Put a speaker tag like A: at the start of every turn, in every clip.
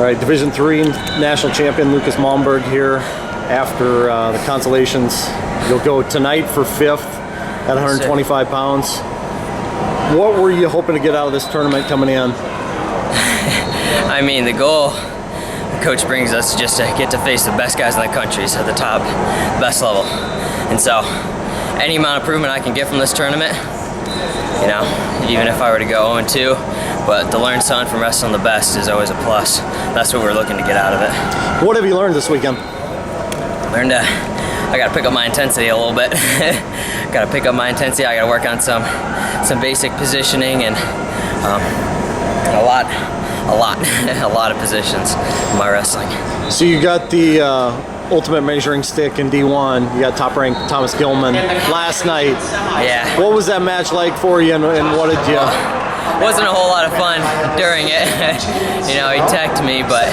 A: All right, Division III national champion Lucas Malmberg here after the consolations. You'll go tonight for 5th at 125 pounds. What were you hoping to get out of this tournament coming in?
B: I mean, the goal the coach brings us just to get to face the best guys in the country, so at the top, best level. And so, any amount of improvement I can get from this tournament, you know, even if I were to go 0-2, but to learn something from wrestling the best is always a plus. That's what we're looking to get out of it.
A: What have you learned this weekend?
B: Learned I gotta pick up my intensity a little bit. Gotta pick up my intensity. I gotta work on some basic positioning and a lot of positions in my wrestling.
A: So you got the ultimate measuring stick in D1. You got top ranked Thomas Gilman last night.
B: Yeah.
A: What was that match like for you, and what did you?
B: Wasn't a whole lot of fun during it. You know, he teched me, but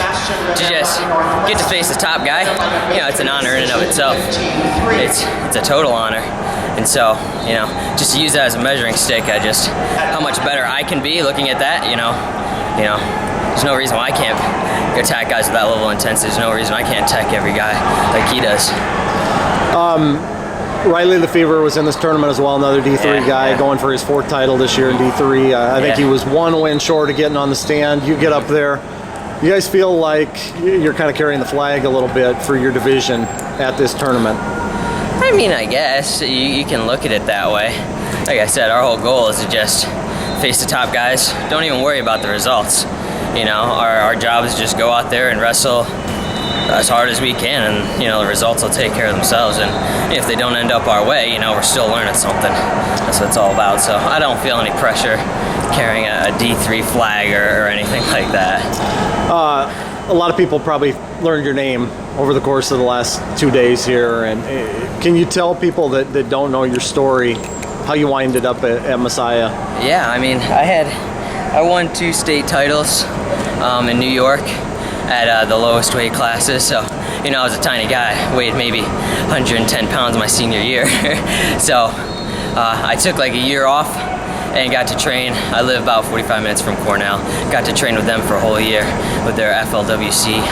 B: to just get to face the top guy, you know, it's an honor in and of itself. It's a total honor. And so, you know, just to use that as a measuring stick, how much better I can be looking at that, you know, there's no reason why I can't attack guys with that level of intensity. There's no reason I can't tech every guy like he does.
A: Riley Lefevre was in this tournament as well, another D3 guy going for his 4th title this year in D3. I think he was 1 win short of getting on the stand. You get up there. You guys feel like you're kind of carrying the flag a little bit for your division at this tournament?
B: I mean, I guess you can look at it that way. Like I said, our whole goal is to just face the top guys. Don't even worry about the results. You know, our job is just go out there and wrestle as hard as we can, and you know, the results will take care of themselves. And if they don't end up our way, you know, we're still learning something. That's what it's all about. So I don't feel any pressure carrying a D3 flag or anything like that.
A: A lot of people probably learned your name over the course of the last 2 days here, and can you tell people that don't know your story how you winded up at Messiah?
B: Yeah, I mean, I won 2 state titles in New York at the lowest weight classes. So, you know, I was a tiny guy, weighed maybe 110 pounds my senior year. So I took like a year off and got to train. I live about 45 minutes from Cornell. Got to train with them for a whole year with their FLWC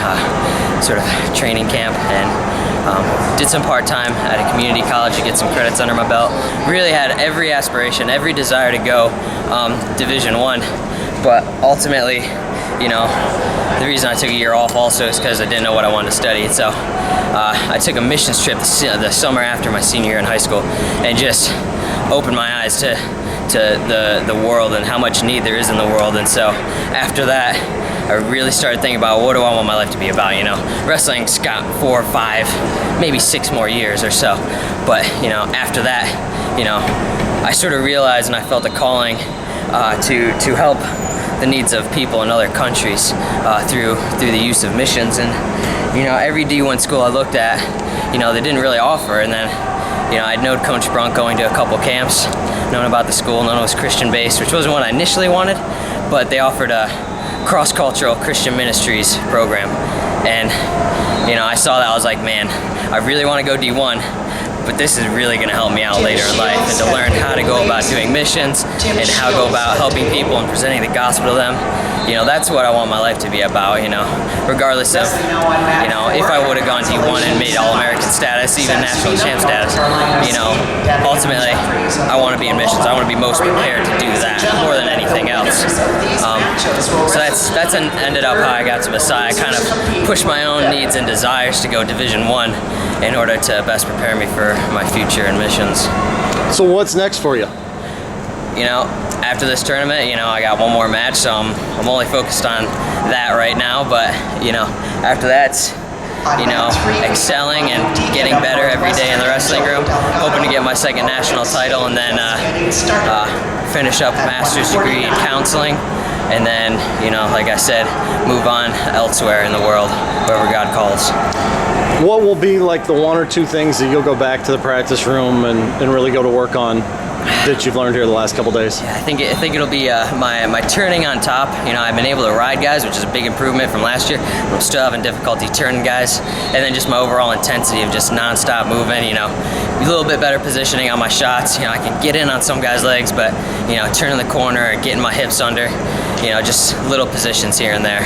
B: sort of training camp, and did some part-time at a community college to get some credits under my belt. Really had every aspiration, every desire to go Division I, but ultimately, you know, the reason I took a year off also is because I didn't know what I wanted to study. So I took a missions trip the summer after my senior year in high school, and just opened my eyes to the world and how much need there is in the world. And so after that, I really started thinking about, what do I want my life to be about? You know, wrestling's got 4 or 5, maybe 6 more years or so. But you know, after that, you know, I sort of realized, and I felt a calling to help the needs of people in other countries through the use of missions. And you know, every D1 school I looked at, you know, they didn't really offer. And then, you know, I'd known Coach Brunk going to a couple camps, known about the school, known it was Christian based, which wasn't what I initially wanted, but they offered a cross-cultural Christian ministries program. And you know, I saw that, I was like, man, I really want to go D1, but this is really going to help me out later in life, and to learn how to go about doing missions and how to go about helping people and presenting the gospel to them. You know, that's what I want my life to be about, you know, regardless of, you know, if I would have gone D1 and made All-American status, even national champ status, you know, ultimately, I want to be in missions. I want to be most prepared to do that more than anything else. So that's ended up how I got to Messiah. I kind of pushed my own needs and desires to go Division I in order to best prepare me for my future in missions.
A: So what's next for you?
B: You know, after this tournament, you know, I got one more match, so I'm only focused on that right now. But you know, after that, you know, excelling and getting better every day in the wrestling room, hoping to get my 2nd national title, and then finish up a master's degree in counseling, and then, you know, like I said, move on elsewhere in the world, wherever God calls.
A: What will be like the 1 or 2 things that you'll go back to the practice room and really go to work on that you've learned here the last couple days?
B: Yeah, I think it'll be my turning on top. You know, I've been able to ride guys, which is a big improvement from last year. I'm still having difficulty turning guys, and then just my overall intensity of just non-stop movement. You know, a little bit better positioning on my shots. You know, I can get in on some guys' legs, but you know, turning the corner and getting my hips under. You know, just little positions here and there.